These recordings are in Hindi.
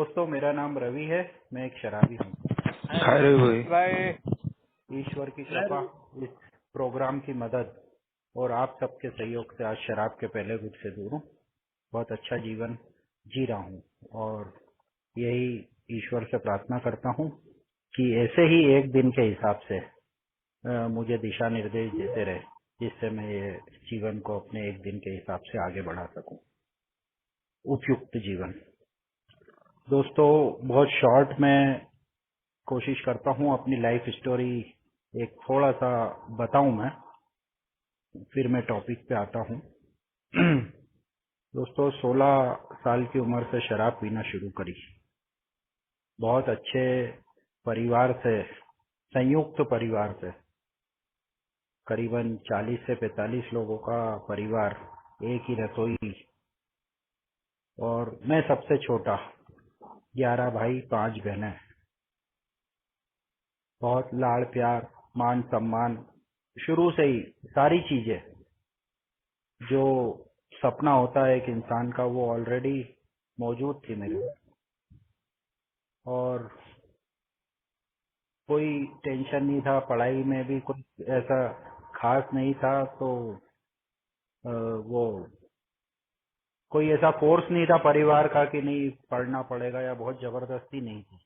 दोस्तों, मेरा नाम रवि है। मैं एक शराबी हूँ। हाय रवि भाई। ईश्वर की कृपा, इस प्रोग्राम की मदद और आप सबके सहयोग से आज शराब के पहले घुट से दूर हूँ। बहुत अच्छा जीवन जी रहा हूँ और यही ईश्वर से प्रार्थना करता हूँ कि ऐसे ही एक दिन के हिसाब से मुझे दिशा निर्देश देते रहे, जिससे मैं ये जीवन को अपने एक दिन के हिसाब से आगे बढ़ा सकूं। उपयुक्त जीवन। दोस्तों, बहुत शॉर्ट में कोशिश करता हूँ अपनी लाइफ स्टोरी एक थोड़ा सा बताऊं मैं, फिर मैं टॉपिक पे आता हूँ। दोस्तों, 16 साल की उम्र से शराब पीना शुरू करी। बहुत अच्छे परिवार से, संयुक्त परिवार से, करीबन 40 से 45 लोगों का परिवार, एक ही रसोई, और मैं सबसे छोटा। 11 भाई 5 बहनें। बहुत लाड़ प्यार, मान सम्मान, शुरू से ही सारी चीजें जो सपना होता है एक इंसान का, वो ऑलरेडी मौजूद थी मेरे में। और कोई टेंशन नहीं था, पढ़ाई में भी कोई ऐसा खास नहीं था। तो वो कोई ऐसा फोर्स नहीं था परिवार का कि नहीं पढ़ना पड़ेगा, या बहुत जबरदस्ती नहीं थी।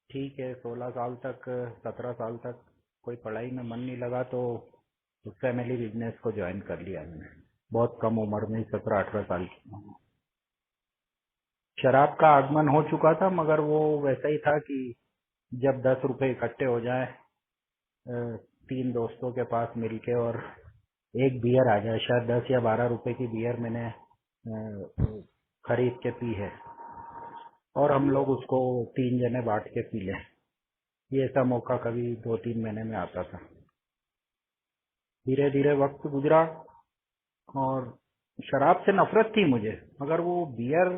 ठीक है, 16 साल तक, 17 साल तक कोई पढ़ाई में मन नहीं लगा तो फैमिली बिजनेस को ज्वाइन कर लिया मैंने, बहुत कम उम्र में, 17-18 साल की। शराब का आगमन हो चुका था, मगर वो वैसा ही था कि जब 10 रुपए इकट्ठे हो जाए, 3 दोस्तों के पास मिलके, और एक बियर आ जाए, शायद 10 या 12 रुपए की बियर मैंने खरीद के पी है, और हम लोग उसको 3 जने बांट के पी लें। ये ऐसा मौका कभी 2-3 महीने में आता था। धीरे धीरे वक्त गुजरा और शराब से नफरत थी मुझे, मगर वो बियर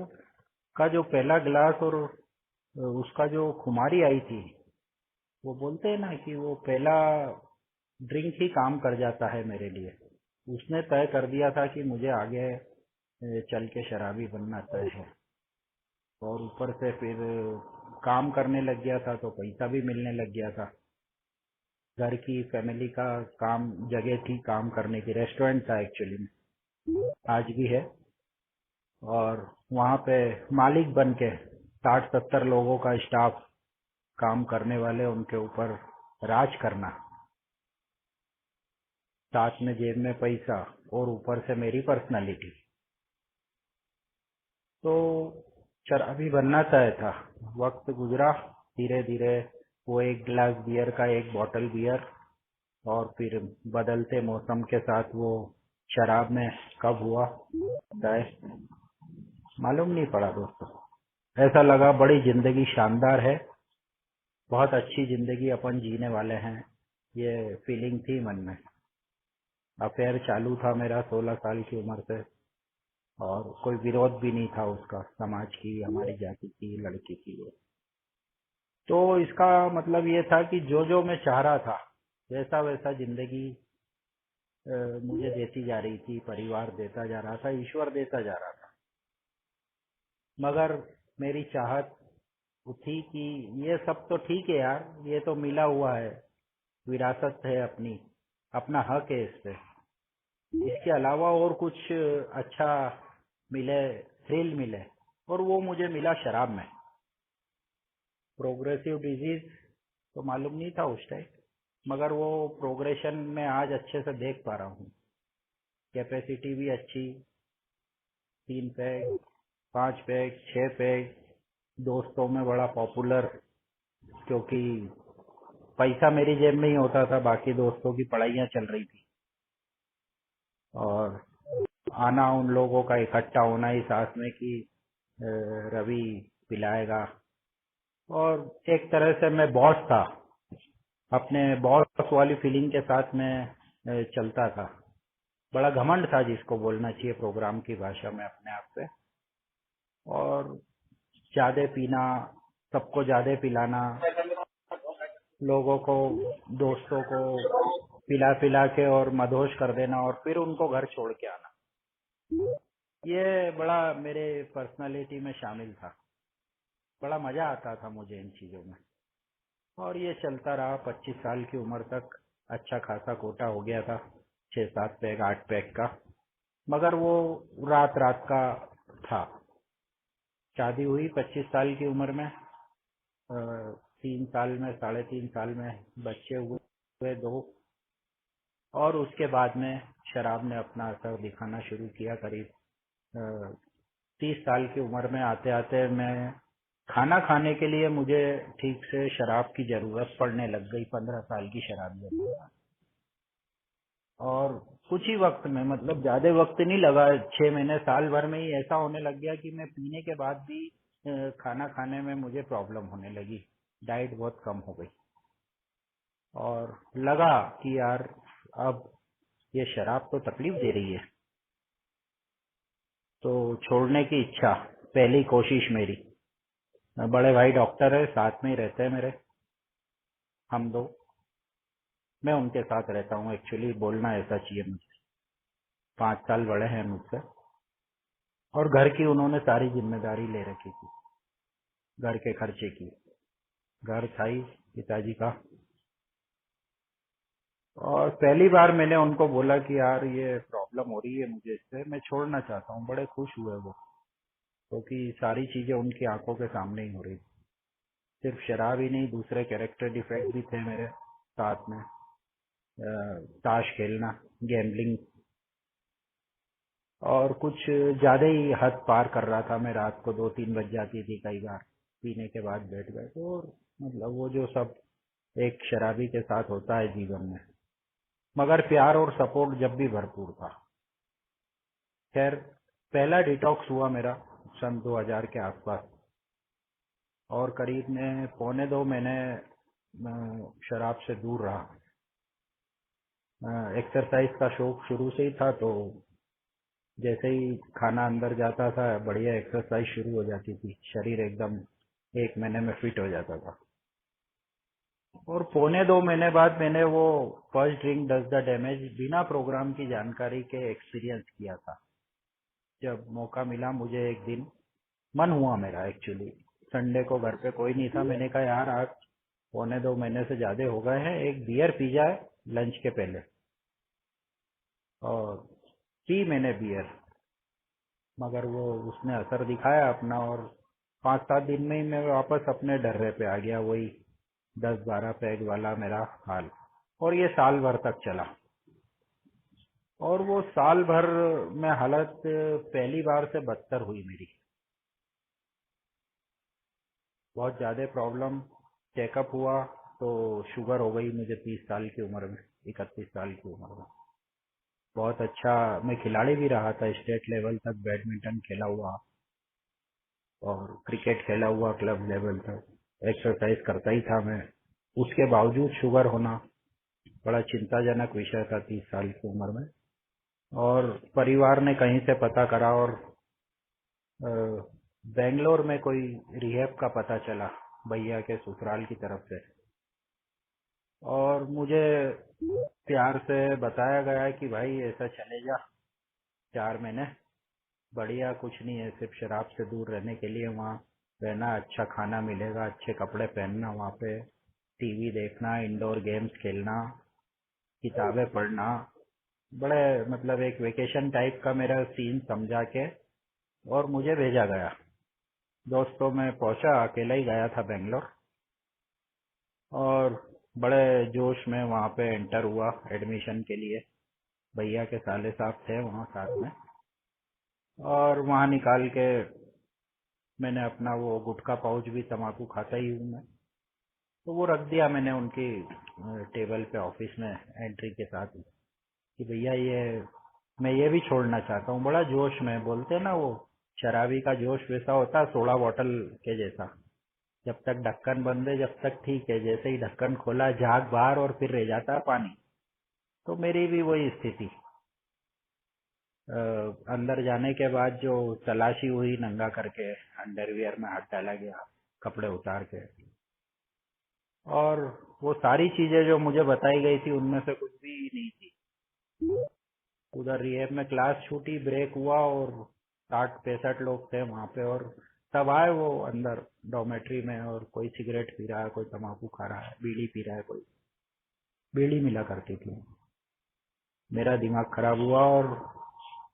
का जो पहला गिलास और उसका जो खुमारी आई थी, वो बोलते हैं ना कि वो पहला ड्रिंक ही काम कर जाता है मेरे लिए। उसने तय कर दिया था कि मुझे आगे चल के शराबी बनना तय है। और ऊपर से फिर काम करने लग गया था तो पैसा भी मिलने लग गया था। घर की फैमिली का काम, जगह थी काम करने की, रेस्टोरेंट था एक्चुअली में, आज भी है। और वहाँ पे मालिक बन के 60-70 लोगों का स्टाफ, काम करने वाले, उनके ऊपर राज करना, साथ में जेब में पैसा और ऊपर से मेरी पर्सनालिटी। तो शराबी बनना तय था। वक्त गुजरा, धीरे धीरे वो एक गिलास बियर का, एक बॉटल बियर, और फिर बदलते मौसम के साथ वो शराब में कब हुआ तय, मालूम नहीं पड़ा दोस्तों। ऐसा लगा बड़ी जिंदगी शानदार है, बहुत अच्छी जिंदगी अपन जीने वाले हैं, ये फीलिंग थी मन में। अफेयर चालू था मेरा 16 साल की उम्र से, और कोई विरोध भी नहीं था उसका, समाज की, हमारी जाति की लड़की की। तो इसका मतलब ये था कि जो जो मैं चाह रहा था, वैसा वैसा जिंदगी मुझे देती जा रही थी, परिवार देता जा रहा था, ईश्वर देता जा रहा था। मगर मेरी चाहत थी कि ये सब तो ठीक है यार, ये तो मिला हुआ है, विरासत है अपनी, अपना हक है इस पे। इसके अलावा और कुछ अच्छा मिले, थ्रिल मिले, और वो मुझे मिला शराब में। प्रोग्रेसिव डिजीज तो मालूम नहीं था उस टाइम, मगर वो प्रोग्रेशन में आज अच्छे से देख पा रहा हूँ। कैपेसिटी भी अच्छी, 3 पैक, 5 पैक, 6 पैक, दोस्तों में बड़ा पॉपुलर, क्योंकि पैसा मेरी जेब में ही होता था, बाकी दोस्तों की पढ़ाइयाँ चल रही थी, और आना उन लोगों का इकट्ठा होना ही साथ में कि रवि पिलाएगा। और एक तरह से मैं बॉस था, अपने बॉस वाली फीलिंग के साथ मैं चलता था। बड़ा घमंड था, जिसको बोलना चाहिए प्रोग्राम की भाषा में, अपने आप पे। और ज्यादा पीना, सबको ज्यादा पिलाना, लोगों को, दोस्तों को पिला पिला के और मदहोश कर देना, और फिर उनको घर छोड़ के आना, ये बड़ा मेरे पर्सनालिटी में शामिल था। बड़ा मजा आता था मुझे इन चीजों में। और ये चलता रहा 25 साल की उम्र तक। अच्छा खासा कोटा हो गया था, 6-7 पैग 8 पैग का। मगर वो रात रात का था। शादी हुई 25 साल की उम्र में। 3 साल में 3.5 साल में बच्चे हुए 2। और उसके बाद में शराब ने अपना असर दिखाना शुरू किया। करीब 30 साल की उम्र में आते आते मैं खाना खाने के लिए मुझे ठीक से शराब की जरूरत पड़ने लग गई। 15 साल की शराब। और कुछ ही वक्त में, मतलब ज्यादा वक्त नहीं लगा, 6 महीने साल भर में ही ऐसा होने लग गया कि मैं पीने के बाद भी खाना खाने में मुझे प्रॉब्लम होने लगी। डाइट बहुत कम हो गई और लगा कि यार अब ये शराब तो तकलीफ दे रही है। तो छोड़ने की इच्छा, पहली कोशिश मेरी। बड़े भाई डॉक्टर है, साथ में ही रहते हैं मेरे, हम दो। मैं उनके साथ रहता हूँ। एक्चुअली बोलना ऐसा चाहिए मुझे। 5 साल बड़े हैं मुझसे। और घर की उन्होंने सारी जिम्मेदारी ले रखी थी, घर के खर्चे की। घर था ही पिताजी का। और पहली बार मैंने उनको बोला कि यार ये प्रॉब्लम हो रही है मुझे, इससे मैं छोड़ना चाहता हूँ। बड़े खुश हुए वो, क्योंकि सारी चीजें उनकी आंखों के सामने ही हो रही थी। सिर्फ शराब ही नहीं, दूसरे कैरेक्टर डिफेक्ट भी थे मेरे साथ में। ताश खेलना, गैम्बलिंग, और कुछ ज्यादा ही हद पार कर रहा था मैं। रात को 2-3 बज जाती थी कई बार, पीने के बाद बैठ गए तो। और मतलब वो जो सब एक शराबी के साथ होता है जीवन में। मगर प्यार और सपोर्ट जब भी भरपूर था। खैर, पहला डिटॉक्स हुआ मेरा सन 2000 के आसपास। और करीब में 1.25 महीने शराब से दूर रहा। एक्सरसाइज का शौक शुरू से ही था, तो जैसे ही खाना अंदर जाता था बढ़िया एक्सरसाइज शुरू हो जाती थी। शरीर एकदम 1 महीने में फिट हो जाता था। और 1.25 महीने बाद मैंने वो first drink does the damage बिना प्रोग्राम की जानकारी के एक्सपीरियंस किया था। जब मौका मिला मुझे एक दिन, मन हुआ मेरा एक्चुअली, संडे को घर पे कोई नहीं था। मैंने कहा यार आज 1.25 महीने से ज्यादा हो गए हैं, एक बियर पी जाए लंच के पहले। और पी मैंने बियर, मगर वो उसने असर दिखाया अपना। और 5-7 दिन में ही मैं वापस अपने डर्रे पे आ गया। वही 10-12 पैग वाला मेरा हाल। और ये साल भर तक चला। और वो साल भर में हालत पहली बार से बदतर हुई मेरी। बहुत ज्यादा प्रॉब्लम। चेकअप हुआ तो शुगर हो गई मुझे 30 साल की उम्र में, 31 साल की उम्र में। बहुत अच्छा मैं खिलाड़ी भी रहा था, स्टेट लेवल तक बैडमिंटन खेला हुआ और क्रिकेट खेला हुआ क्लब लेवल तक। एक्सरसाइज करता ही था मैं। उसके बावजूद शुगर होना बड़ा चिंताजनक विषय था 30 साल की उम्र में। और परिवार ने कहीं से पता करा और अ, बेंगलोर में कोई रिहैब का पता चला भैया के ससुराल की तरफ से। और मुझे प्यार से बताया गया कि भाई ऐसा चले जा 4 महीने, बढ़िया, कुछ नहीं है, सिर्फ शराब से दूर रहने के लिए वहाँ रहना, अच्छा खाना मिलेगा, अच्छे कपड़े पहनना, वहाँ पे टीवी देखना, इंडोर गेम्स खेलना, किताबें पढ़ना। बड़े मतलब एक वेकेशन टाइप का मेरा सीन समझा के और मुझे भेजा गया। दोस्तों में पहुंचा, अकेला ही गया था बेंगलोर। और बड़े जोश में वहाँ पे एंटर हुआ एडमिशन के लिए। भैया के साले साहब थे वहाँ साथ में। और वहाँ निकाल के मैंने अपना वो गुटखा पाउच भी, तम्बाकू खाता ही हूँ मैं, तो वो रख दिया मैंने उनकी टेबल पे ऑफिस में एंट्री के साथ ही, कि भैया ये मैं ये भी छोड़ना चाहता हूँ। बड़ा जोश में, बोलते हैं ना वो शराबी का जोश वैसा होता है, 16 बॉटल के जैसा। जब तक ढक्कन बंद है जब तक ठीक है, जैसे ही ढक्कन खोला झाग बाहर और फिर रह जाता है पानी। तो मेरी भी वही स्थिति। अंदर जाने के बाद जो तलाशी हुई नंगा करके, अंडरवियर में हाथ डाला गया, कपड़े उतार के, और वो सारी चीजें जो मुझे बताई गई थी उनमें से कुछ भी नहीं थी। उधर रिहेब में क्लास छूटी, ब्रेक हुआ और 60-65 लोग थे वहां पे। और तब आए वो अंदर डॉर्मेट्री में, और कोई सिगरेट पी रहा है, कोई तम्बाकू खा रहा है, बीड़ी पी रहा है, कोई बीड़ी मिला करती थी। मेरा दिमाग खराब हुआ, और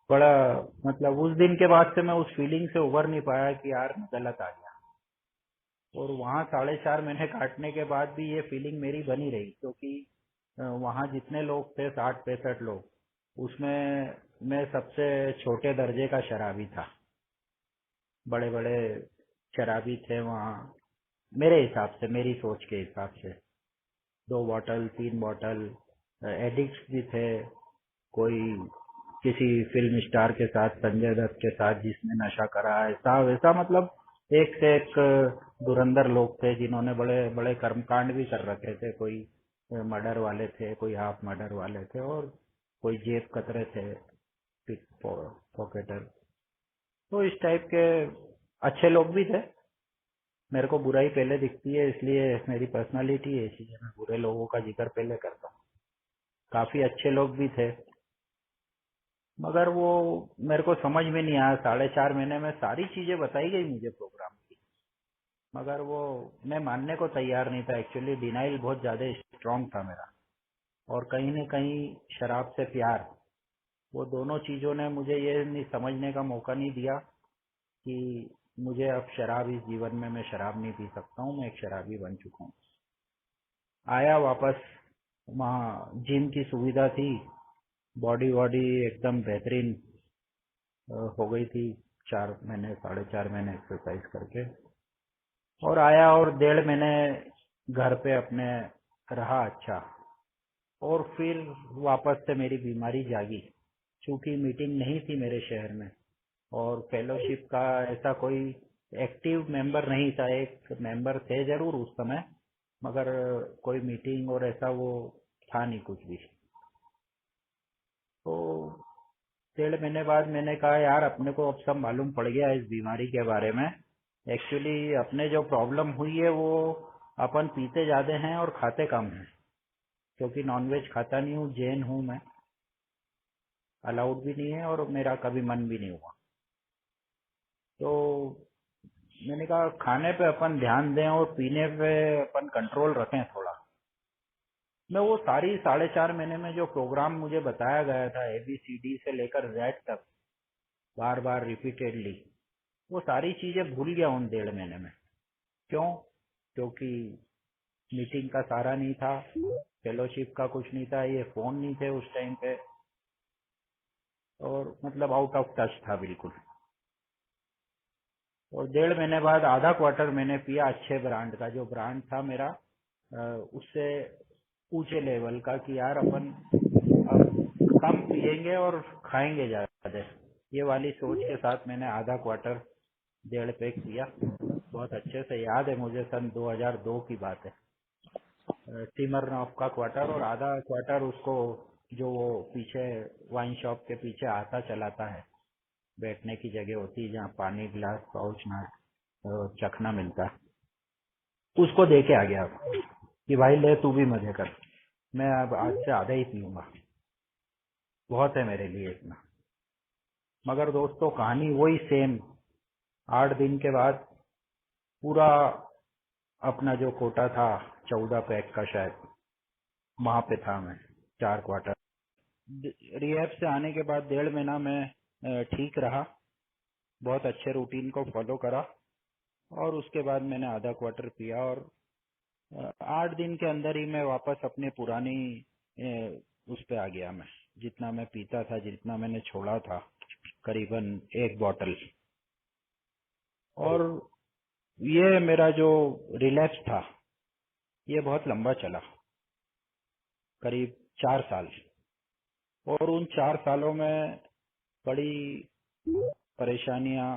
बड़ा मतलब उस दिन के बाद से मैं उस फीलिंग से उबर नहीं पाया कि यार मैं गलत आ गया। और वहाँ 4.5 महीने काटने के बाद भी ये फीलिंग मेरी बनी रही, क्योंकि वहाँ जितने लोग थे 60-65 लोग, उसमें मैं सबसे छोटे दर्जे का शराबी था। बड़े बड़े शराबी थे वहाँ, मेरे हिसाब से, मेरी सोच के हिसाब से। 2 बॉटल 3 बॉटल, एडिक्ट्स भी थे। कोई किसी फिल्म स्टार के साथ, संजय दत्त के साथ जिसने नशा करा, ऐसा वैसा, मतलब एक से एक धुरंधर लोग थे जिन्होंने बड़े बड़े कर्मकांड भी कर रखे थे। कोई मर्डर वाले थे, कोई हाफ मर्डर वाले थे, और कोई जेब कतरे थे, पिक पॉकेटर। तो इस टाइप के अच्छे लोग भी थे। मेरे को बुराई पहले दिखती है, इसलिए मेरी पर्सनालिटी ऐसी है, मैं बुरे लोगों का जिक्र पहले करता हूँ। काफी अच्छे लोग भी थे, मगर वो मेरे को समझ में नहीं आया। 4.5 महीने में सारी चीजें बताई गई मुझे प्रोग्राम की, मगर वो मैं मानने को तैयार नहीं था। एक्चुअली डिनाइल बहुत ज्यादा स्ट्रांग था मेरा, और कहीं न कहीं शराब से प्यार, वो दोनों चीजों ने मुझे ये नहीं समझने का मौका नहीं दिया कि मुझे अब शराब, इस जीवन में मैं शराब नहीं पी सकता हूँ, मैं एक शराबी बन चुका हूँ। आया वापस, वहाँ जिम की सुविधा थी, बॉडी वॉडी एकदम बेहतरीन हो गई थी 4 महीने 4.5 महीने एक्सरसाइज करके। और आया, और 1.5 महीने घर पे अपने रहा अच्छा। और फिर वापस से मेरी बीमारी जागी, क्योंकि मीटिंग नहीं थी मेरे शहर में, और फेलोशिप का ऐसा कोई एक्टिव मेंबर नहीं था। एक मेंबर थे जरूर उस समय, मगर कोई मीटिंग और ऐसा वो था नहीं कुछ भी। तो 1.5 महीने बाद मैंने कहा यार अपने को अब सब मालूम पड़ गया इस बीमारी के बारे में। एक्चुअली अपने जो प्रॉब्लम हुई है वो अपन पीते ज्यादा हैं और खाते कम हैं, क्योंकि नॉनवेज खाता नहीं हूँ, जैन हूँ मैं, अलाउड भी नहीं है, और मेरा कभी मन भी नहीं हुआ। तो मैंने कहा खाने पे अपन ध्यान दें और पीने पे अपन कंट्रोल रखें थोड़ा। मैं वो सारी 4.5 महीने में जो प्रोग्राम मुझे बताया गया था, ABCD से लेकर Z तक, बार बार रिपीटेडली, वो सारी चीजें भूल गया उन 1.5 महीने में। क्यों? क्योंकि मीटिंग का सारा नहीं था, फेलोशिप का कुछ नहीं था, ये फोन नहीं थे उस टाइम पे, और मतलब आउट ऑफ टच था बिल्कुल। और 1.5 महीने बाद आधा क्वार्टर मैंने पिया अच्छे ब्रांड का, जो ब्रांड था मेरा उससे ऊंचे लेवल का, कि यार अपन अब कम पिएंगे और खाएंगे ज्यादा। ये वाली सोच के साथ मैंने आधा क्वार्टर 1.5 पैक पिया। बहुत अच्छे से याद है मुझे, सन 2002 की बात है। टिमरनॉफ का क्वार्टर, और आधा क्वार्टर उसको, जो वो पीछे वाइन शॉप के पीछे आता चलाता है, बैठने की जगह होती है जहाँ पानी, गिलास, पाउच ना चखना मिलता है, उसको दे के आ गया कि भाई ले तू भी मजे कर, मैं अब आज से आधा ही पीऊंगा, बहुत है मेरे लिए इतना। मगर दोस्तों कहानी वही सेम। 8 दिन के बाद पूरा अपना जो कोटा था 14 पैक का शायद, वहां पे था मैं, 4 क्वार्टर। रिहैब से आने के बाद 1.5 महीना मैं ठीक रहा, बहुत अच्छे रूटीन को फॉलो करा, और उसके बाद मैंने आधा क्वार्टर पिया, और 8 दिन के अंदर ही मैं वापस अपने पुरानी उस पे आ गया। मैं जितना मैं पीता था, जितना मैंने छोड़ा था, करीबन 1 बॉटल। और ये मेरा जो रिलैप्स था ये बहुत लंबा चला, करीब 4 साल। और उन 4 सालों में बड़ी परेशानियां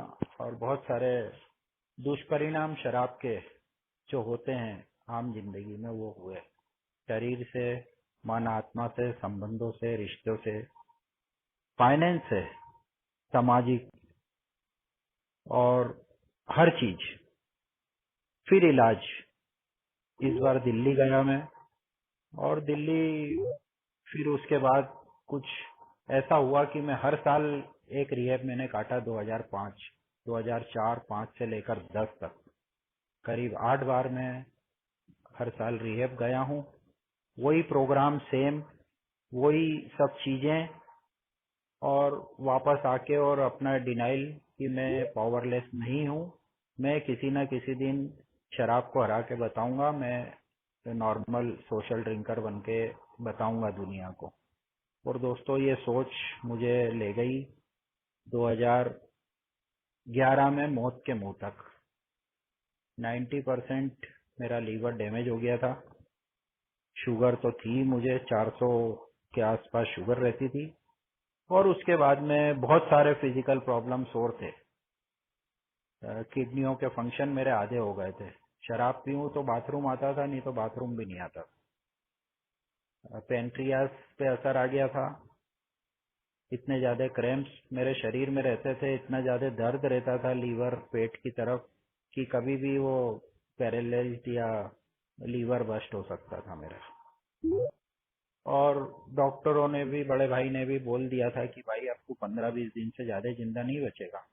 और बहुत सारे दुष्परिणाम शराब के जो होते हैं आम जिंदगी में, वो हुए। शरीर से, मन आत्मा से, संबंधों से, रिश्तों से, फाइनेंस से, सामाजिक, और हर चीज। फिर इलाज, इस बार दिल्ली गया मैं, और दिल्ली फिर उसके बाद कुछ ऐसा हुआ कि मैं हर साल एक रिहैब मैंने काटा 2005 2004-5 से लेकर 10 तक करीब 8 बार मैं हर साल रिहैब गया हूँ। वही प्रोग्राम सेम, वही सब चीजें, और वापस आके और अपना डिनाइल कि मैं पावरलेस नहीं हूँ, मैं किसी न किसी दिन शराब को हरा के बताऊंगा, मैं नॉर्मल सोशल ड्रिंकर बन के बताऊंगा दुनिया को। और दोस्तों ये सोच मुझे ले गई 2011 में मौत के मुंह तक। 90% मेरा लीवर डैमेज हो गया था। शुगर तो थी, मुझे 400 के आसपास शुगर रहती थी, और उसके बाद में बहुत सारे फिजिकल प्रॉब्लम्स और थे। किडनियों के फंक्शन मेरे आधे हो गए थे। शराब पीऊं तो बाथरूम आता था, नहीं तो बाथरूम भी नहीं आता। पेनक्रियास पे असर आ गया था। इतने ज्यादा क्रैम्प्स मेरे शरीर में रहते थे, इतना ज्यादा दर्द रहता था लीवर पेट की तरफ कि कभी भी वो पैरालाइज्ड या लीवर बस्ट हो सकता था मेरा। और डॉक्टरों ने भी, बड़े भाई ने भी बोल दिया था कि भाई आपको 15-20 दिन से ज्यादा जिंदा नहीं बचेगा।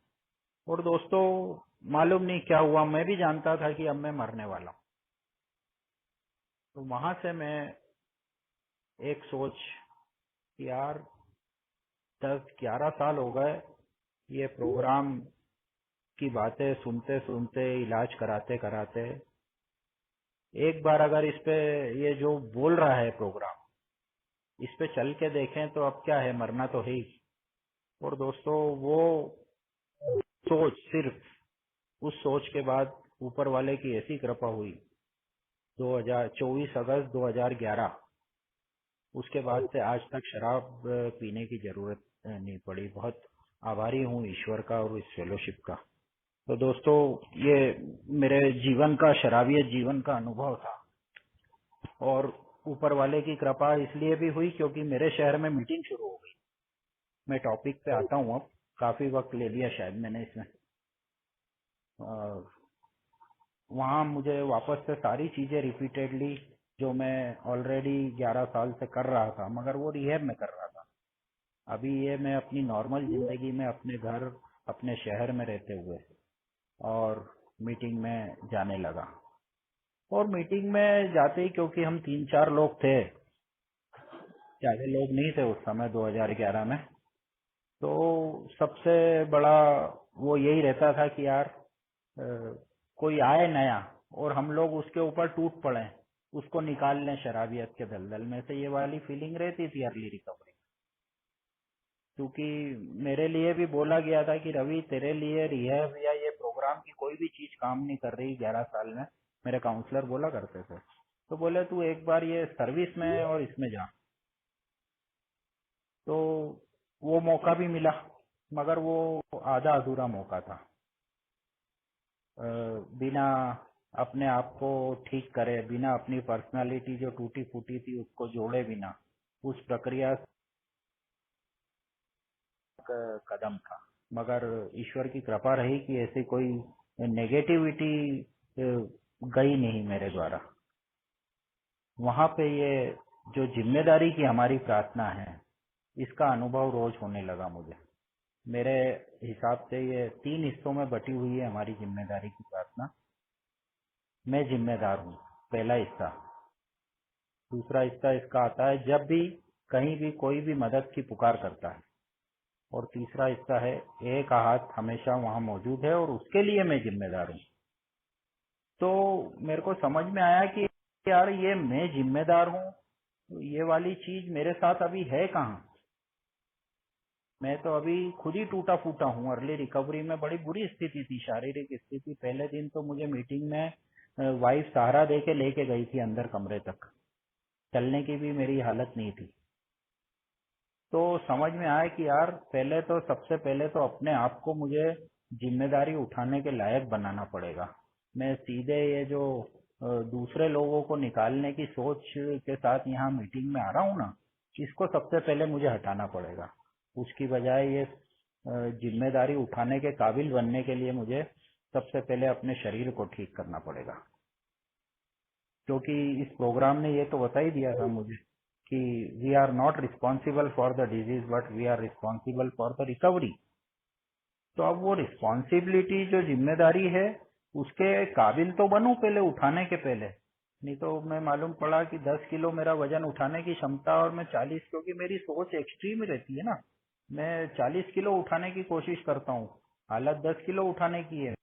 और दोस्तों मालूम नहीं क्या हुआ, मैं भी जानता था कि अब मैं मरने वाला हूँ। तो वहां से मैं एक सोच कि यार 10-11 साल हो गए ये प्रोग्राम की बातें सुनते सुनते, इलाज कराते कराते, एक बार अगर इस पे ये जो बोल रहा है प्रोग्राम, इस पे चल के देखें तो अब क्या है, मरना तो है ही। और दोस्तों वो सोच, सिर्फ उस सोच के बाद ऊपर वाले की ऐसी कृपा हुई 24 अगस्त 2011, उसके बाद से आज तक शराब पीने की जरूरत नहीं पड़ी। बहुत आभारी हूँ ईश्वर का और इस फेलोशिप का। तो दोस्तों ये मेरे जीवन का, शराबियत जीवन का अनुभव था। और ऊपर वाले की कृपा इसलिए भी हुई क्योंकि मेरे शहर में मीटिंग शुरू हो गई। मैं टॉपिक पे आता हूँ, अब काफी वक्त ले लिया शायद मैंने इसमें। वहाँ मुझे वापस से सारी चीजें रिपीटेडली, जो मैं ऑलरेडी 11 साल से कर रहा था, मगर वो रिहैब में कर रहा था, अभी ये मैं अपनी नॉर्मल जिंदगी में अपने घर, अपने शहर में रहते हुए और मीटिंग में जाने लगा। और मीटिंग में जाते ही, क्योंकि हम 3-4 लोग थे, ज्यादा लोग नहीं थे उस समय 2011 में, तो सबसे बड़ा वो यही रहता था कि यार कोई आए नया और हम लोग उसके ऊपर टूट पड़े, उसको निकाल लें शराबियत के दलदल में से, ये वाली फीलिंग रहती थी अर्ली रिकवरी। क्योंकि मेरे लिए भी बोला गया था कि रवि तेरे लिए रिहैब या ये प्रोग्राम की कोई भी चीज काम नहीं कर रही 11 साल में। मेरे काउंसलर बोला करते थे, तो बोले तू एक बार ये सर्विस में और इसमें जा। तो वो मौका भी मिला, मगर वो आधा अधूरा मौका था। बिना अपने आप को ठीक करे, बिना अपनी पर्सनालिटी जो टूटी फूटी थी उसको जोड़े बिना, उस प्रक्रिया का कदम था। मगर ईश्वर की कृपा रही कि ऐसी कोई नेगेटिविटी गई नहीं मेरे द्वारा। वहां पे ये जो जिम्मेदारी की हमारी प्रार्थना है, इसका अनुभव रोज होने लगा मुझे। मेरे हिसाब से ये 3 हिस्सों में बटी हुई है हमारी जिम्मेदारी की प्रार्थना। मैं जिम्मेदार हूँ, पहला हिस्सा। दूसरा हिस्सा इसका आता है जब भी कहीं भी कोई भी मदद की पुकार करता है। और तीसरा हिस्सा है एक हाथ हमेशा वहां मौजूद है और उसके लिए मैं जिम्मेदार हूँ। तो मेरे को समझ में आया कि यार ये मैं जिम्मेदार हूँ, तो ये वाली चीज मेरे साथ अभी है कहाँ। मैं तो अभी खुद ही टूटा फूटा हूँ। अर्ली रिकवरी में बड़ी बुरी स्थिति थी, शारीरिक स्थिति। पहले दिन तो मुझे मीटिंग में वाइफ सहारा दे के लेके गई थी अंदर कमरे तक, चलने की भी मेरी हालत नहीं थी। तो समझ में आया कि यार पहले तो, सबसे पहले तो अपने आप को मुझे जिम्मेदारी उठाने के लायक बनाना पड़ेगा। मैं सीधे ये जो दूसरे लोगों को निकालने की सोच के साथ यहाँ मीटिंग में आ रहा हूँ ना, इसको सबसे पहले मुझे हटाना पड़ेगा। उसकी बजाय ये जिम्मेदारी उठाने के काबिल बनने के लिए मुझे सबसे पहले अपने शरीर को ठीक करना पड़ेगा। क्योंकि इस प्रोग्राम ने ये तो बता ही दिया था मुझे कि we are not responsible for the disease but we are responsible for the recovery. तो अब वो रिस्पॉन्सिबिलिटी जो जिम्मेदारी है उसके काबिल तो बनूं पहले उठाने के पहले। नहीं तो मैं मालूम पड़ा कि 10 किलो मेरा वजन उठाने की क्षमता और मैं 40, क्योंकि मेरी सोच एक्सट्रीम रहती है ना, मैं 40 किलो उठाने की कोशिश करता हूँ, हालत 10 किलो उठाने की है।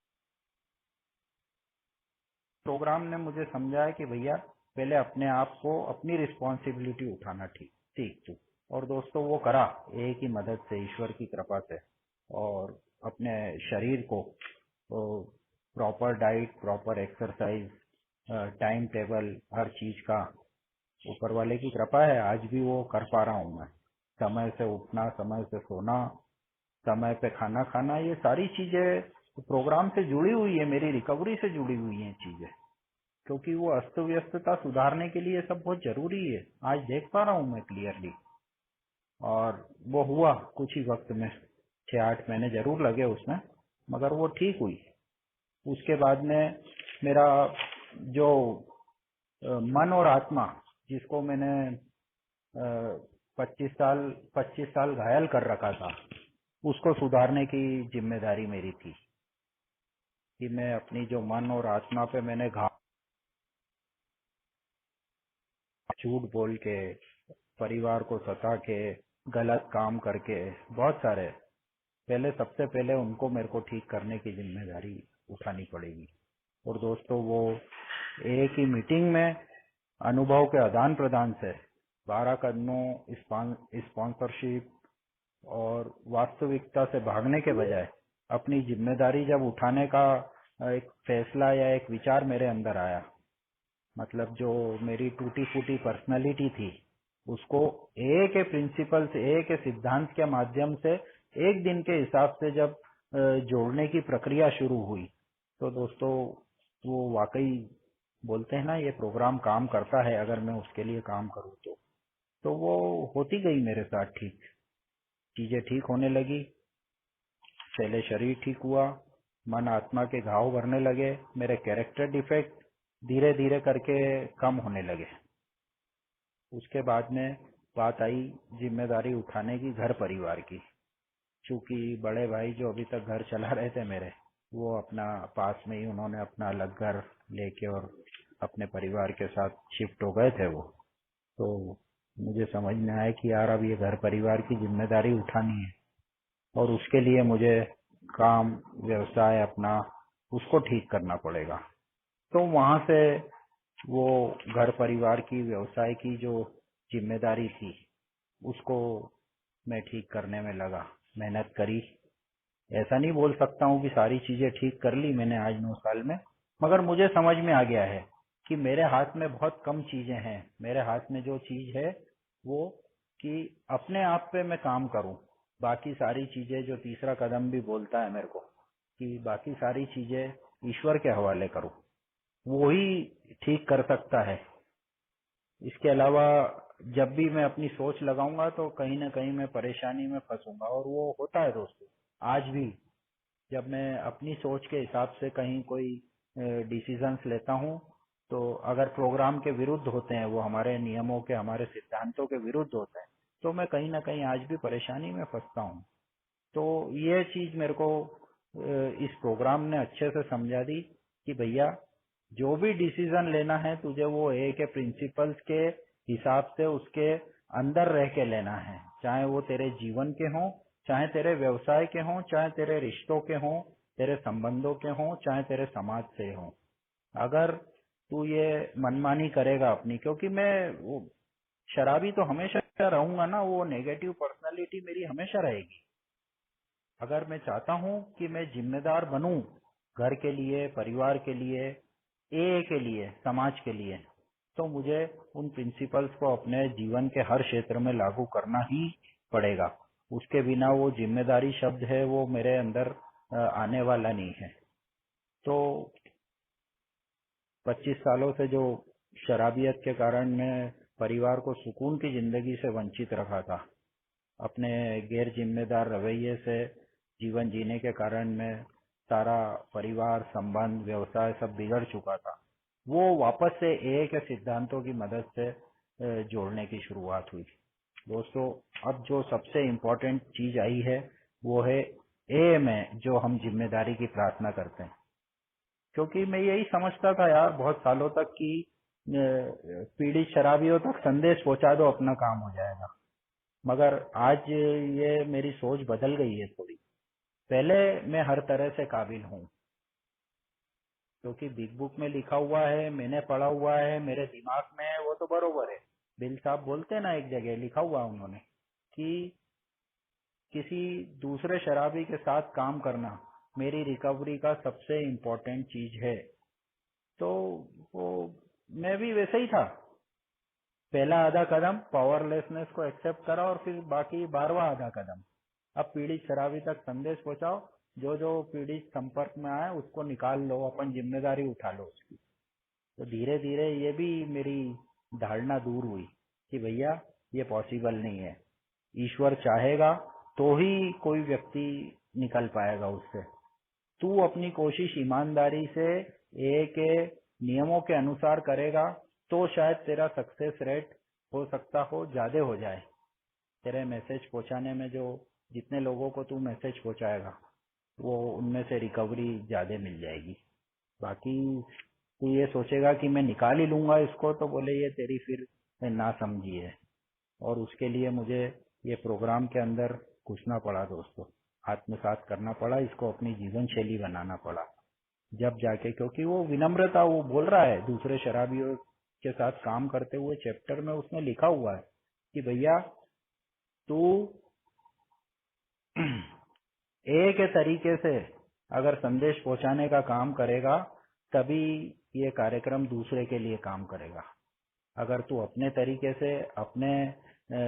प्रोग्राम ने मुझे समझाया कि भैया पहले अपने आप को, अपनी रिस्पॉन्सिबिलिटी उठाना ठीक ठीक तू। और दोस्तों वो करा एक ही मदद से, ईश्वर की कृपा से। और अपने शरीर को proper diet, proper exercise, time table, हर चीज का ऊपर वाले की कृपा है, आज भी वो कर पा रहा हूँ मैं। समय से उठना, समय से सोना, समय पे खाना खाना, ये सारी चीजें प्रोग्राम से जुड़ी हुई है, मेरी रिकवरी से जुड़ी हुई है चीजें। क्योंकि वो अस्त व्यस्तता सुधारने के लिए सब बहुत जरूरी है, आज देख पा रहा हूँ मैं क्लियरली। और वो हुआ कुछ ही वक्त में, 6-8 महीने जरूर लगे उसमें, मगर वो ठीक हुई। उसके बाद में मेरा जो मन और आत्मा, जिसको मैंने 25 साल घायल कर रखा था, उसको सुधारने की जिम्मेदारी मेरी थी। कि मैं अपनी जो मन और आत्मा पे मैंने झूठ बोल के, परिवार को सता के, गलत काम करके, बहुत सारे, पहले सबसे पहले उनको मेरे को ठीक करने की जिम्मेदारी उठानी पड़ेगी। और दोस्तों वो एक ही मीटिंग में अनुभव के आदान प्रदान से 12 कदमों स्पॉन्सरशिप और वास्तविकता से भागने के बजाय अपनी जिम्मेदारी जब उठाने का एक फैसला या एक विचार मेरे अंदर आया, मतलब जो मेरी टूटी फूटी पर्सनालिटी थी उसको एक के प्रिंसिपल से, एक के सिद्धांत के माध्यम से, एक दिन के हिसाब से जब जोड़ने की प्रक्रिया शुरू हुई, तो दोस्तों वो वाकई बोलते हैं ना, ये प्रोग्राम काम करता है अगर मैं उसके लिए काम करूँ तो वो होती गई मेरे साथ ठीक, चीजें ठीक होने लगी। पहले शरीर ठीक हुआ, मन आत्मा के घाव भरने लगे, मेरे कैरेक्टर डिफेक्ट धीरे धीरे करके कम होने लगे। उसके बाद में बात आई जिम्मेदारी उठाने की घर परिवार की। चूंकि बड़े भाई जो अभी तक घर चला रहे थे मेरे, वो अपना पास में ही उन्होंने अपना अलग घर लेके और अपने परिवार के साथ शिफ्ट हो गए थे वो। तो मुझे समझ में आया कि यार अब ये घर परिवार की जिम्मेदारी उठानी है और उसके लिए मुझे काम, व्यवसाय अपना, उसको ठीक करना पड़ेगा। तो वहां से वो घर परिवार की, व्यवसाय की जो जिम्मेदारी थी उसको मैं ठीक करने में लगा, मेहनत करी। ऐसा नहीं बोल सकता हूँ कि सारी चीजें ठीक कर ली मैंने आज 9 साल में, मगर मुझे समझ में आ गया है कि मेरे हाथ में बहुत कम चीजें हैं। मेरे हाथ में जो चीज है वो कि अपने आप पे मैं काम करूं, बाकी सारी चीजें, जो तीसरा कदम भी बोलता है मेरे को कि बाकी सारी चीजें ईश्वर के हवाले करूं, वो ही ठीक कर सकता है। इसके अलावा जब भी मैं अपनी सोच लगाऊंगा तो कहीं ना कहीं मैं परेशानी में फंसूंगा, और वो होता है दोस्तों। आज भी जब मैं अपनी सोच के हिसाब से कहीं कोई डिसीजंस लेता हूँ, तो अगर प्रोग्राम के विरुद्ध होते हैं, वो हमारे नियमों के, हमारे सिद्धांतों के विरुद्ध होते हैं, तो मैं कहीं ना कहीं आज भी परेशानी में फंसता हूँ। तो ये चीज मेरे को इस प्रोग्राम ने अच्छे से समझा दी कि भैया जो भी डिसीजन लेना है तुझे वो ए के प्रिंसिपल्स के हिसाब से उसके अंदर रह के लेना है, चाहे वो तेरे जीवन के हों, चाहे तेरे व्यवसाय के हों, चाहे तेरे रिश्तों के हों, तेरे संबंधों के हों, चाहे तेरे समाज से हों। अगर तू ये मनमानी करेगा अपनी, क्योंकि मैं वो शराबी तो हमेशा रहूंगा ना, वो नेगेटिव पर्सनालिटी मेरी हमेशा रहेगी। अगर मैं चाहता हूं कि मैं जिम्मेदार बनूं घर के लिए, परिवार के लिए, ए के लिए, समाज के लिए, तो मुझे उन प्रिंसिपल्स को अपने जीवन के हर क्षेत्र में लागू करना ही पड़ेगा। उसके बिना वो जिम्मेदारी शब्द है वो मेरे अंदर आने वाला नहीं है। तो 25 सालों से जो शराबियत के कारण मैं परिवार को सुकून की जिंदगी से वंचित रखा था, अपने गैर जिम्मेदार रवैये से जीवन जीने के कारण मैं सारा परिवार, संबंध, व्यवसाय सब बिगड़ चुका था, वो वापस से ए के सिद्धांतों की मदद से जोड़ने की शुरुआत हुई। दोस्तों अब जो सबसे इम्पोर्टेंट चीज आई है वो है ए में जो हम जिम्मेदारी की प्रार्थना करते हैं। क्योंकि मैं यही समझता था यार बहुत सालों तक कि पीड़ित शराबियों तक संदेश पहुंचा दो, अपना काम हो जाएगा। मगर आज ये मेरी सोच बदल गई है थोड़ी। पहले मैं हर तरह से काबिल हूँ, क्योंकि बिग बुक में लिखा हुआ है, मैंने पढ़ा हुआ है, मेरे दिमाग में है, वो तो बरोबर है। बिल साहब बोलते हैं ना, एक जगह लिखा हुआ है उन्होंने कि किसी दूसरे शराबी के साथ काम करना मेरी रिकवरी का सबसे इम्पोर्टेंट चीज है। तो वो मैं भी वैसे ही था। पहला आधा कदम पावरलेसनेस को एक्सेप्ट करा और फिर बाकी 12वां आधा कदम। अब पीड़ित शराबी तक संदेश पहुंचाओ, जो जो पीड़ित संपर्क में आए उसको निकाल लो, अपन जिम्मेदारी उठा लो उसकी। तो धीरे धीरे ये भी मेरी धारणा दूर हुई कि भैया ये पॉसिबल नहीं है। ईश्वर चाहेगा तो ही कोई व्यक्ति निकल पाएगा उससे। तू अपनी कोशिश ईमानदारी से ए के नियमों के अनुसार करेगा तो शायद तेरा सक्सेस रेट हो सकता हो ज्यादा हो जाए। तेरे मैसेज पहुंचाने में जो जितने लोगों को तू मैसेज पहुंचाएगा वो उनमें से रिकवरी ज्यादा मिल जाएगी। बाकी तू ये सोचेगा कि मैं निकाल ही लूंगा इसको, तो बोले ये तेरी फिर ना समझी है। और उसके लिए मुझे ये प्रोग्राम के अंदर घुसना पड़ा दोस्तों, आत्मसात करना पड़ा, इसको अपनी जीवन शैली बनाना पड़ा। जब जाके, क्योंकि वो विनम्रता, वो बोल रहा है दूसरे शराबियों के साथ काम करते हुए चैप्टर में उसने लिखा हुआ है कि भैया तू एक तरीके से अगर संदेश पहुंचाने का काम करेगा तभी ये कार्यक्रम दूसरे के लिए काम करेगा। अगर तू अपने तरीके से अपने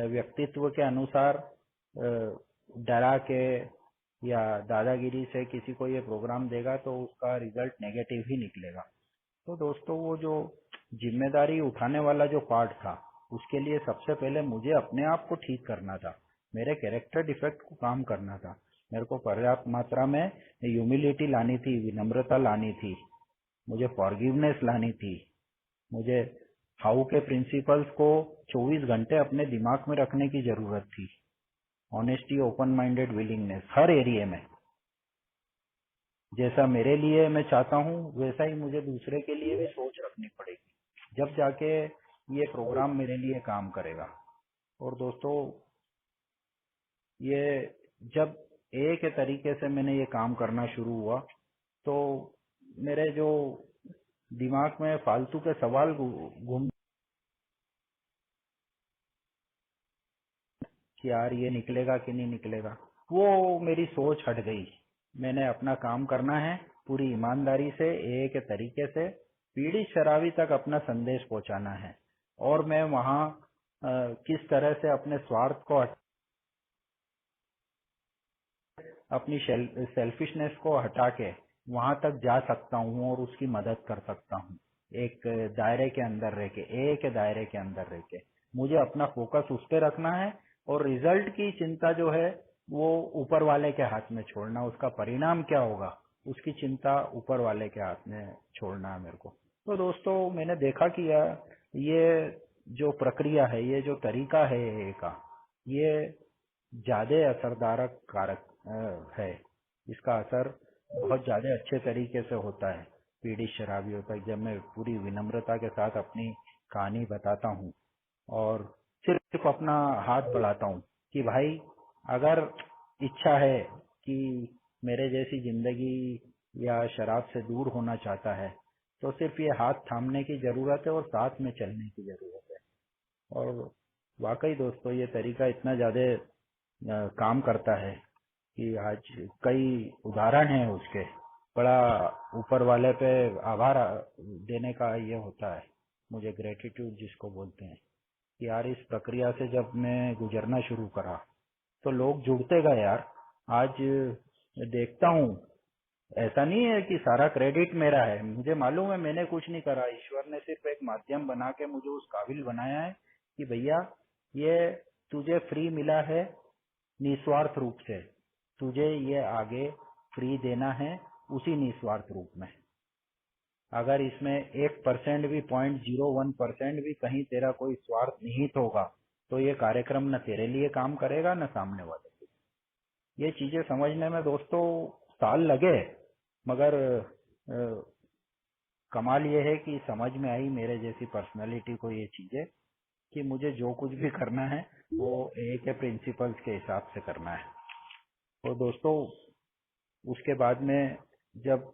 व्यक्तित्व के अनुसार डरा के या दादागिरी से किसी को ये प्रोग्राम देगा तो उसका रिजल्ट नेगेटिव ही निकलेगा। तो दोस्तों वो जो जिम्मेदारी उठाने वाला जो पार्ट था उसके लिए सबसे पहले मुझे अपने आप को ठीक करना था, मेरे कैरेक्टर डिफेक्ट को काम करना था। मेरे को पर्याप्त मात्रा में ह्यूमिलिटी लानी थी, विनम्रता लानी थी, मुझे फॉरगिवनेस लानी थी, मुझे हाउ के प्रिंसिपल्स को 24 घंटे अपने दिमाग में रखने की जरूरत थी। ऑनेस्टी, ओपन माइंडेड, विलिंगनेस हर एरिया में। जैसा मेरे लिए मैं चाहता हूँ वैसा ही मुझे दूसरे के लिए भी सोच रखनी पड़ेगी, जब जाके ये प्रोग्राम मेरे लिए काम करेगा। और दोस्तों ये जब एक तरीके से मैंने ये काम करना शुरू हुआ तो मेरे जो दिमाग में फालतू के सवाल घूम कि यार ये निकलेगा कि नहीं निकलेगा, वो मेरी सोच हट गई। मैंने अपना काम करना है पूरी ईमानदारी से, एक तरीके से पीड़ित शराबी तक अपना संदेश पहुंचाना है। और मैं वहाँ किस तरह से अपने स्वार्थ को अपनी सेल्फिशनेस को हटा के वहां तक जा सकता हूँ और उसकी मदद कर सकता हूँ, एक दायरे के अंदर रह के, एक दायरे के अंदर रह के। मुझे अपना फोकस उस पर रखना है और रिजल्ट की चिंता जो है वो ऊपर वाले के हाथ में छोड़ना, उसका परिणाम क्या होगा उसकी चिंता ऊपर वाले के हाथ में छोड़ना है मेरे को। तो दोस्तों मैंने देखा कि ये जो प्रक्रिया है, ये जो तरीका है AA का, ये ज्यादा असरदार कारक है। इसका असर बहुत ज्यादा अच्छे तरीके से होता है पीड़ित शराबियों तक, जब मैं पूरी विनम्रता के साथ अपनी कहानी बताता हूँ और सिर्फ अपना हाथ बढ़ाता हूँ कि भाई अगर इच्छा है कि मेरे जैसी जिंदगी या शराब से दूर होना चाहता है तो सिर्फ ये हाथ थामने की जरूरत है और साथ में चलने की जरूरत है। और वाकई दोस्तों ये तरीका इतना ज्यादा काम करता है कि आज कई उदाहरण हैं उसके। बड़ा ऊपर वाले पे आभार देने का ये होता है मुझे, ग्रेटिट्यूड जिसको बोलते हैं, कि यार इस प्रक्रिया से जब मैं गुजरना शुरू करा तो लोग जुड़ते गए यार। आज देखता हूँ ऐसा नहीं है कि सारा क्रेडिट मेरा है, मुझे मालूम है मैंने कुछ नहीं करा, ईश्वर ने सिर्फ एक माध्यम बना के मुझे उस काबिल बनाया है कि भैया ये तुझे फ्री मिला है निस्वार्थ रूप से, तुझे ये आगे फ्री देना है उसी निस्वार्थ रूप में। अगर इसमें 1% भी 0.01% भी कहीं तेरा कोई स्वार्थ निहित होगा तो ये कार्यक्रम न तेरे लिए काम करेगा न सामने वाले के। ये चीजें समझने में दोस्तों साल लगे, मगर कमाल ये है कि समझ में आई मेरे जैसी पर्सनालिटी को ये चीजें, कि मुझे जो कुछ भी करना है वो ए के प्रिंसिपल्स के हिसाब से करना है। तो दोस्तों उसके बाद में जब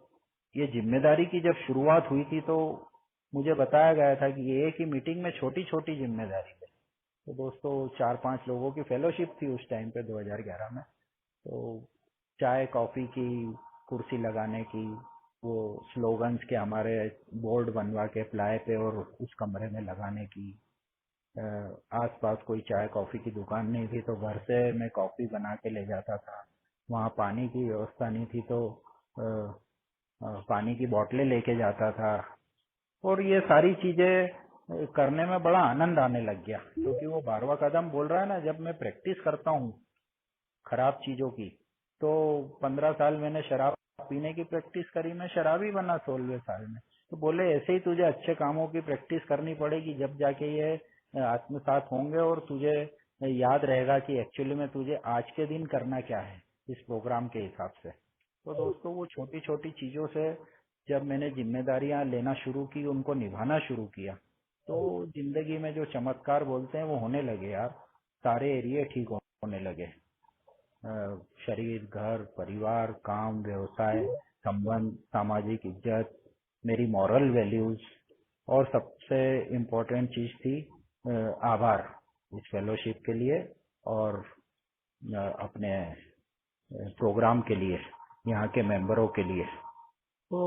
ये जिम्मेदारी की जब शुरुआत हुई थी तो मुझे बताया गया था कि ये एक ही मीटिंग में छोटी छोटी जिम्मेदारी है। तो दोस्तों 4-5 लोगों की फेलोशिप थी उस टाइम पे 2011 में। तो चाय कॉफी की, कुर्सी लगाने की, वो स्लोगन्स के हमारे बोर्ड बनवा के प्लाई पे और उस कमरे में लगाने की, आसपास कोई चाय कॉफी की दुकान नहीं थी तो घर से मैं कॉफी बना के ले जाता था। वहाँ पानी की व्यवस्था नहीं थी तो पानी की बोतलें लेके जाता था। और ये सारी चीजें करने में बड़ा आनंद आने लग गया, क्योंकि वो 12वां कदम बोल रहा है ना, जब मैं प्रैक्टिस करता हूँ खराब चीजों की, तो 15 साल मैंने शराब पीने की प्रैक्टिस करी, मैं शराबी बना 16वें साल में। तो बोले ऐसे ही तुझे अच्छे कामों की प्रैक्टिस करनी पड़ेगी, जब जाके ये आत्मसात होंगे और तुझे याद रहेगा कि एक्चुअली में तुझे आज के दिन करना क्या है इस प्रोग्राम के हिसाब से। तो दोस्तों वो छोटी छोटी चीजों से जब मैंने जिम्मेदारियां लेना शुरू की, उनको निभाना शुरू किया, तो जिंदगी में जो चमत्कार बोलते हैं वो होने लगे यार। सारे एरिया ठीक होने लगे, शरीर, घर, परिवार, काम, व्यवसाय, संबंध, सामाजिक इज्जत, मेरी मॉरल वैल्यूज, और सबसे इम्पोर्टेंट चीज थी आभार इस फेलोशिप के लिए और अपने प्रोग्राम के लिए, यहाँ के मेंबरों के लिए। तो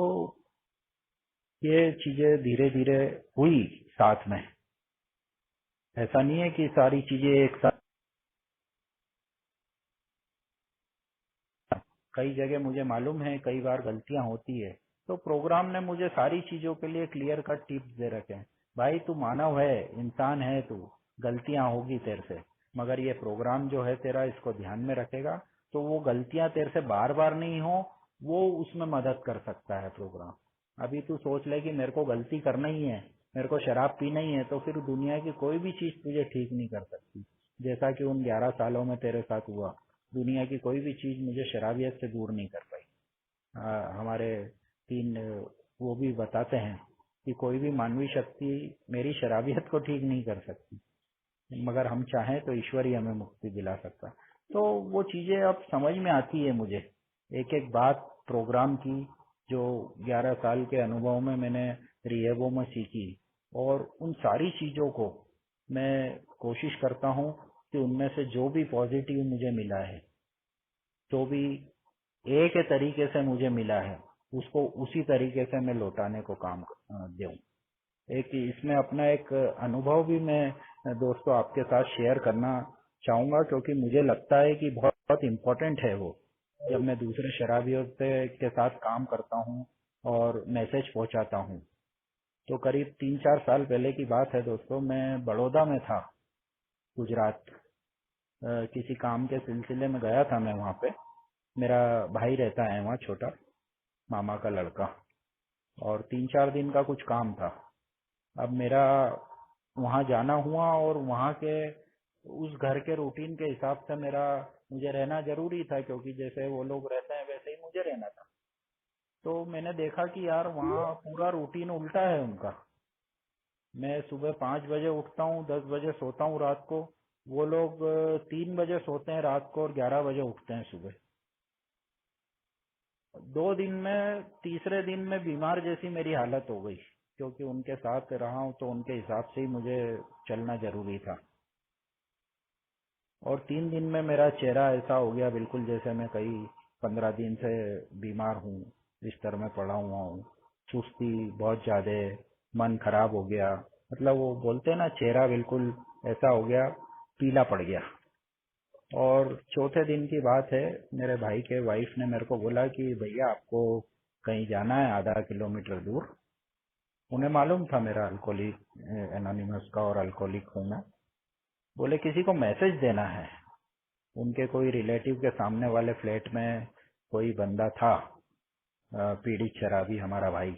ये चीजें धीरे धीरे हुई साथ में। ऐसा नहीं है कि सारी चीजें एक साथ, कई जगह मुझे मालूम है कई बार गलतियां होती है। तो प्रोग्राम ने मुझे सारी चीजों के लिए क्लियर कट टिप्स दे रखे हैं। भाई तू मानव है, इंसान है, तू गलतियां होगी तेरे से, मगर ये प्रोग्राम जो है तेरा इसको ध्यान में रखेगा तो वो गलतियां तेरे से बार बार नहीं हो, वो उसमें मदद कर सकता है प्रोग्राम। अभी तू सोच ले कि मेरे को गलती करना ही है, मेरे को शराब पीना ही है, तो फिर दुनिया की कोई भी चीज तुझे ठीक नहीं कर सकती, जैसा कि उन 11 सालों में तेरे साथ हुआ। दुनिया की कोई भी चीज मुझे शराबियत से दूर नहीं कर पाई। हमारे 3 वो भी बताते हैं कि कोई भी मानवीय शक्ति मेरी शराबियत को ठीक नहीं कर सकती, मगर हम चाहें तो ईश्वर ही हमें मुक्ति दिला सकता। तो वो चीजें अब समझ में आती है मुझे, एक एक बात प्रोग्राम की जो 11 साल के अनुभव में मैंने रिहेबो में सीखी, और उन सारी चीजों को मैं कोशिश करता हूँ कि उनमें से जो भी पॉजिटिव मुझे मिला है, जो भी ए के तरीके से मुझे मिला है, उसको उसी तरीके से मैं लौटाने को काम दूं। एक इसमें अपना एक अनुभव भी मैं दोस्तों आपके साथ शेयर करना चाहूंगा, क्योंकि मुझे लगता है कि बहुत बहुत इम्पोर्टेंट है वो। जब मैं दूसरे शराबियों के साथ काम करता हूँ और मैसेज पहुंचाता हूँ, तो करीब 3-4 साल पहले की बात है दोस्तों, मैं बड़ौदा में था, गुजरात। किसी काम के सिलसिले में गया था मैं वहाँ पे। मेरा भाई रहता है वहाँ, छोटा मामा का लड़का, और 3-4 दिन का कुछ काम था। अब मेरा वहाँ जाना हुआ और वहाँ के उस घर के रूटीन के हिसाब से मुझे रहना जरूरी था, क्योंकि जैसे वो लोग रहते हैं वैसे ही मुझे रहना था। तो मैंने देखा कि यार वहाँ पूरा रूटीन उल्टा है उनका। मैं सुबह 5 बजे उठता हूँ, 10 बजे सोता हूँ रात को। वो लोग 3 बजे सोते हैं रात को और 11 बजे उठते हैं सुबह। 2 दिन में, तीसरे दिन में बीमार जैसी मेरी हालत हो गई, क्योंकि उनके साथ रहा हूँ तो उनके हिसाब से ही मुझे चलना जरूरी था। और 3 दिन में मेरा चेहरा ऐसा हो गया बिल्कुल जैसे मैं कई 15 दिन से बीमार हूँ, बिस्तर में पड़ा हुआ हूँ। सुस्ती बहुत ज्यादा, मन खराब हो गया, मतलब वो बोलते हैं ना, चेहरा बिल्कुल ऐसा हो गया, पीला पड़ गया। और चौथे दिन की बात है, मेरे भाई के वाइफ ने मेरे को बोला कि भैया आपको कहीं जाना है आधा किलोमीटर दूर। उन्हें मालूम था मेरा अल्कोहलिक एनोनिमस का और अल्कोहलिक हूँ मैं। बोले किसी को मैसेज देना है। उनके कोई रिलेटिव के सामने वाले फ्लैट में कोई बंदा था, पीड़ित शराबी, हमारा भाई,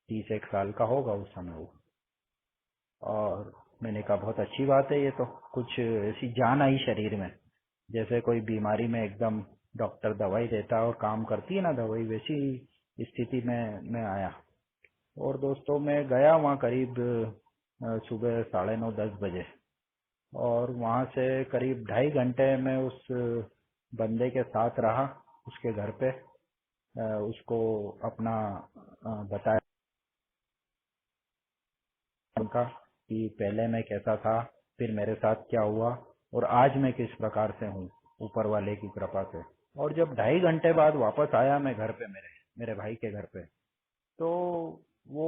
30 साल का होगा उस समय वो। और मैंने कहा बहुत अच्छी बात है, ये तो कुछ ऐसी जान आई शरीर में जैसे कोई बीमारी में एकदम डॉक्टर दवाई देता है और काम करती है ना दवाई, वैसी स्थिति में मैं आया। और दोस्तों मैं गया वहाँ करीब सुबह 9:30-10 बजे, और वहाँ से करीब 2.5 घंटे मैं उस बंदे के साथ रहा उसके घर पे। उसको अपना बताया उनका कि पहले मैं कैसा था, फिर मेरे साथ क्या हुआ, और आज मैं किस प्रकार से हूँ ऊपर वाले की कृपा से। और जब 2.5 घंटे बाद वापस आया मैं घर पे, मेरे मेरे भाई के घर पे, तो वो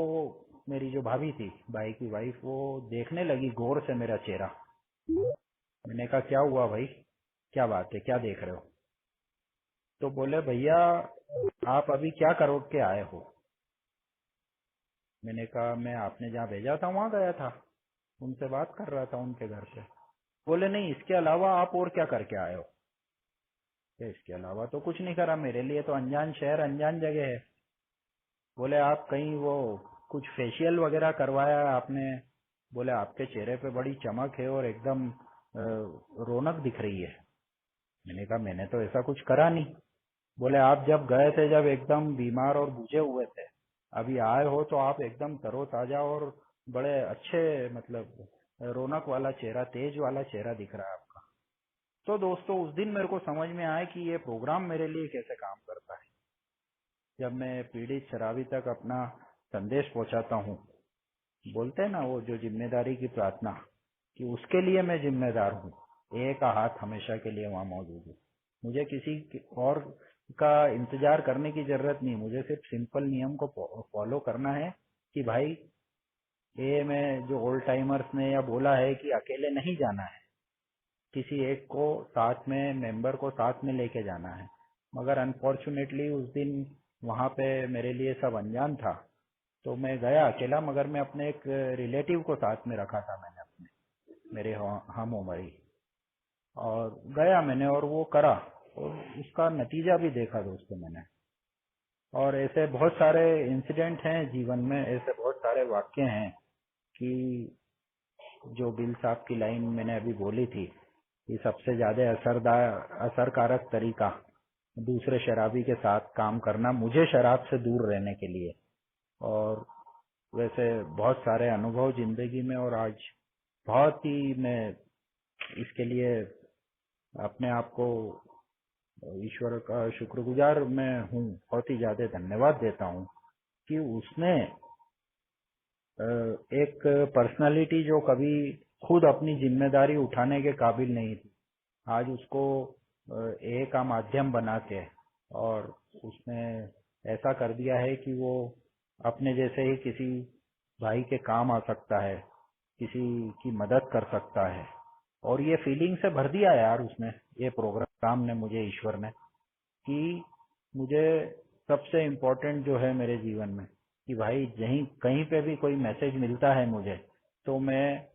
मेरी जो भाभी थी, भाई की वाइफ, वो देखने लगी गौर से मेरा चेहरा। मैंने कहा क्या हुआ भाई, क्या बात है, क्या देख रहे हो? तो बोले भैया आप अभी क्या करो के आए हो? मैंने कहा मैं आपने जहाँ भेजा था वहाँ गया था, उनसे बात कर रहा था उनके घर पे। बोले नहीं, इसके अलावा आप और क्या करके आए हो? क्या इसके अलावा तो कुछ नहीं करा, मेरे लिए तो अनजान शहर अनजान जगह है। बोले आप कहीं वो कुछ फेशियल वगैरह करवाया है आपने? बोले आपके चेहरे पे बड़ी चमक है और एकदम रौनक दिख रही है। मैंने कहा मैंने तो ऐसा कुछ करा नहीं। बोले आप जब गए थे जब एकदम बीमार और बुझे हुए थे, अभी आए हो तो आप एकदम तरोताजा और बड़े अच्छे, मतलब रौनक वाला चेहरा, तेज वाला चेहरा दिख रहा है आपका। तो दोस्तों उस दिन मेरे को समझ में आया कि ये प्रोग्राम मेरे लिए कैसे काम करता है। जब मैं पीड़ित शराबी तक अपना संदेश पहुंचाता हूँ, बोलते हैं ना वो जो जिम्मेदारी की प्रार्थना, कि उसके लिए मैं जिम्मेदार हूँ, एक का हाथ हमेशा के लिए वहाँ मौजूद है। मुझे और का इंतजार करने की जरूरत नहीं, मुझे सिर्फ सिंपल नियम को फॉलो करना है कि भाई ये मैं जो ओल्ड टाइमर्स ने या बोला है कि अकेले नहीं जाना है, किसी एक को साथ में, मेंबर को साथ में लेके जाना है। मगर अनफॉर्चुनेटली उस दिन वहाँ पे मेरे लिए सब अनजान था, तो मैं गया अकेला, मगर मैं अपने एक रिलेटिव को साथ में रखा था मैंने, अपने मेरे हम उमरी, और गया मैंने और वो करा, और उसका नतीजा भी देखा दोस्तों मैंने। और ऐसे बहुत सारे इंसिडेंट हैं जीवन में, ऐसे बहुत सारे वाक्य हैं कि जो बिल साहब की लाइन मैंने अभी बोली थी कि सबसे ज्यादा असरकारक तरीका दूसरे शराबी के साथ काम करना, मुझे शराब से दूर रहने के लिए। और वैसे बहुत सारे अनुभव जिंदगी में, और आज बहुत ही मैं इसके लिए अपने आप को ईश्वर का शुक्रगुजार मैं हूँ, बहुत ही ज्यादा धन्यवाद देता हूँ कि उसने एक पर्सनालिटी जो कभी खुद अपनी जिम्मेदारी उठाने के काबिल नहीं थी, आज उसको ए का माध्यम बना के, और उसने ऐसा कर दिया है कि वो अपने जैसे ही किसी भाई के काम आ सकता है, किसी की मदद कर सकता है। और ये फीलिंग से भर दिया यार उसने, ये प्रोग्राम ने मुझे, ईश्वर ने, कि मुझे सबसे इम्पोर्टेंट जो है मेरे जीवन में, कि भाई जहीं कहीं पे भी कोई मैसेज मिलता है मुझे, तो मैं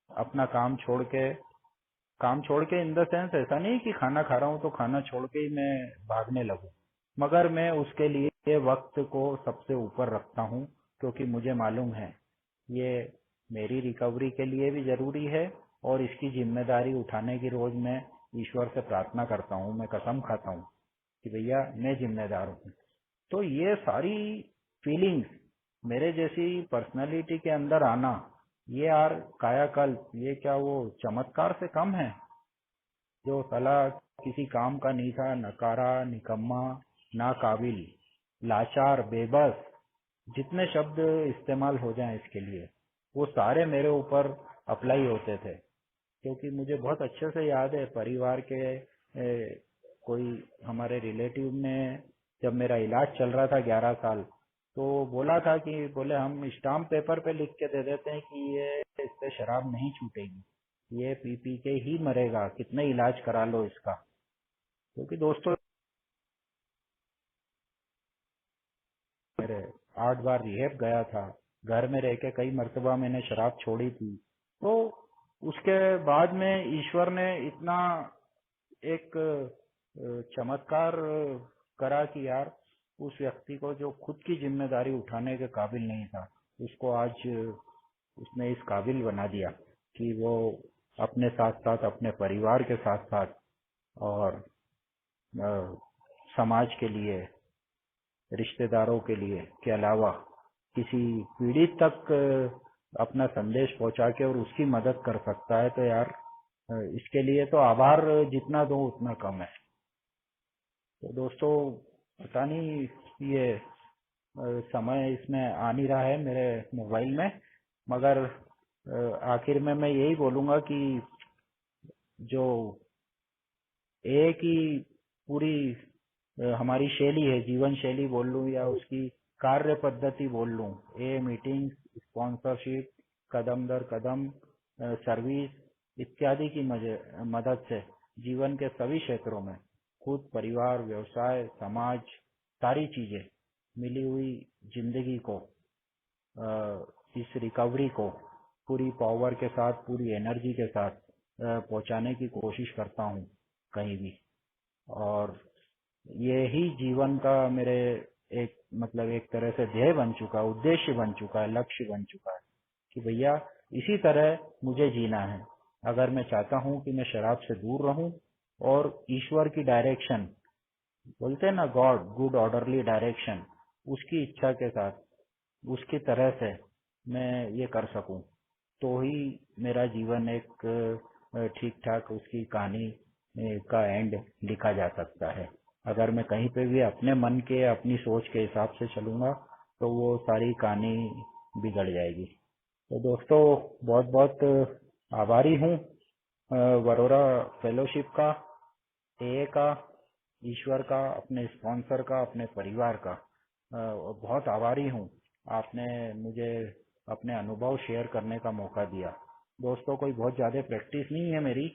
अपना काम छोड़ के इन द सेंस ऐसा नहीं कि खाना खा रहा हूँ तो खाना छोड़ के ही मैं भागने लगूं, मगर मैं उसके लिए वक्त को सबसे ऊपर रखता हूँ, क्योंकि मुझे मालूम है ये मेरी रिकवरी के लिए भी जरूरी है, और इसकी जिम्मेदारी उठाने की रोज मैं ईश्वर से प्रार्थना करता हूँ, मैं कसम खाता हूँ कि भैया मैं जिम्मेदार हूँ। तो ये सारी फीलिंग्स मेरे जैसी पर्सनालिटी के अंदर आना, ये यार कायाकल्प, ये क्या वो चमत्कार से कम है? जो साला किसी काम का नहीं था, नकारा, निकम्मा, नाकाबिल, लाचार, बेबस, जितने शब्द इस्तेमाल हो जाएं इसके लिए, वो सारे मेरे ऊपर अप्लाई होते थे। क्योंकि मुझे बहुत अच्छे से याद है, परिवार के कोई हमारे रिलेटिव ने, जब मेरा इलाज चल रहा था 11 साल, तो बोला था कि बोले हम स्टाम्प पेपर पे लिख के दे देते हैं कि ये इससे शराब नहीं छूटेगी, ये पी पी के ही मरेगा, कितने इलाज करा लो इसका। क्योंकि दोस्तों मेरे 8 बार रिहेब गया था, घर में रह के कई मर्तबा मैंने शराब छोड़ी थी। तो उसके बाद में ईश्वर ने इतना एक चमत्कार करा कि यार उस व्यक्ति को जो खुद की जिम्मेदारी उठाने के काबिल नहीं था, उसको आज उसने इस काबिल बना दिया कि वो अपने साथ साथ अपने परिवार के साथ साथ और समाज के लिए, रिश्तेदारों के लिए के अलावा किसी पीड़ित तक अपना संदेश पहुंचा के और उसकी मदद कर सकता है, तो यार इसके लिए तो आभार जितना दो उतना कम है। तो दोस्तों, पता नहीं ये समय इसमें आ नहीं रहा है मेरे मोबाइल में, मगर आखिर में मैं यही बोलूंगा कि जो एक ही पूरी हमारी शैली है, जीवन शैली बोल लूं या उसकी कार्य पद्धति बोल लूं, ये मीटिंग, स्पॉन्सरशिप, कदम दर कदम सर्विस इत्यादि की मदद से जीवन के सभी क्षेत्रों में खुद, परिवार, व्यवसाय, समाज, सारी चीजें मिली हुई जिंदगी को, इस रिकवरी को पूरी पावर के साथ, पूरी एनर्जी के साथ पहुंचाने की कोशिश करता हूं कहीं भी। और ये ही जीवन का मेरे एक मतलब एक तरह से ध्येय बन चुका है, उद्देश्य बन चुका है, लक्ष्य बन चुका है कि भैया इसी तरह मुझे जीना है। अगर मैं चाहता हूं कि मैं शराब से दूर रहूं और ईश्वर की डायरेक्शन, बोलते हैं ना गॉड गुड ऑर्डरली डायरेक्शन, उसकी इच्छा के साथ, उसकी तरह से मैं ये कर सकूं, तो ही मेरा जीवन एक ठीक ठाक उसकी कहानी का एंड लिखा जा सकता है। अगर मैं कहीं पे भी अपने मन के, अपनी सोच के हिसाब से चलूंगा तो वो सारी कहानी बिगड़ जाएगी। तो दोस्तों, बहुत बहुत आभारी हूँ वरोरा फेलोशिप का, एए का, ईश्वर का, अपने स्पॉन्सर का, अपने परिवार का। बहुत आभारी हूँ, आपने मुझे अपने अनुभव शेयर करने का मौका दिया। दोस्तों, कोई बहुत ज्यादा प्रैक्टिस नहीं है मेरी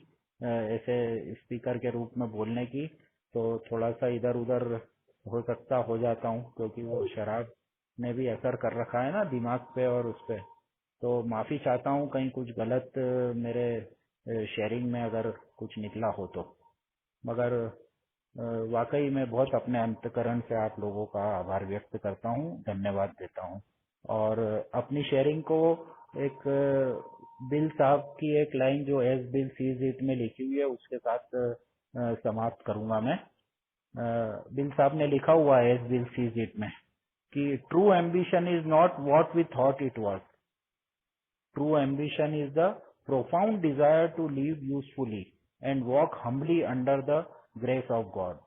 ऐसे स्पीकर के रूप में बोलने की, तो थोड़ा सा इधर उधर हो सकता हो जाता हूँ, क्योंकि वो शराब ने भी असर कर रखा है ना दिमाग पे और उस पे। तो माफी चाहता हूँ कहीं कुछ गलत मेरे शेयरिंग में अगर कुछ निकला हो तो, मगर वाकई मैं बहुत अपने अंतकरण से आप लोगों का आभार व्यक्त करता हूँ, धन्यवाद देता हूँ। और अपनी शेयरिंग को एक बिल साहब की एक लाइन जो एज बिल सीज इट में लिखी हुई है उसके साथ समाप्त करूंगा मैं। बिल साहब ने लिखा हुआ है एज बिल सीज इट में कि true ambition is not what we thought it was, true ambition is the profound desire to live usefully and walk humbly under the grace of God।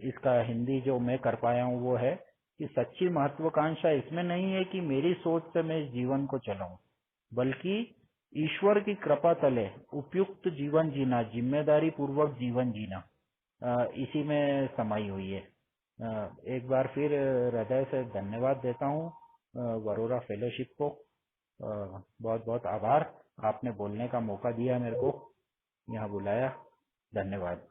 इसका हिंदी जो मैं कर पाया हूँ वो है कि सच्ची महत्वाकांक्षा इसमें नहीं है कि मेरी सोच से मैं इस जीवन को चलाऊं, बल्कि ईश्वर की कृपा तले उपयुक्त जीवन जीना, जिम्मेदारी पूर्वक जीवन जीना, इसी में समाई हुई है। एक बार फिर हृदय से धन्यवाद देता हूँ वरोरा फेलोशिप को। बहुत बहुत आभार, आपने बोलने का मौका दिया मेरे को, यहाँ बुलाया, धन्यवाद।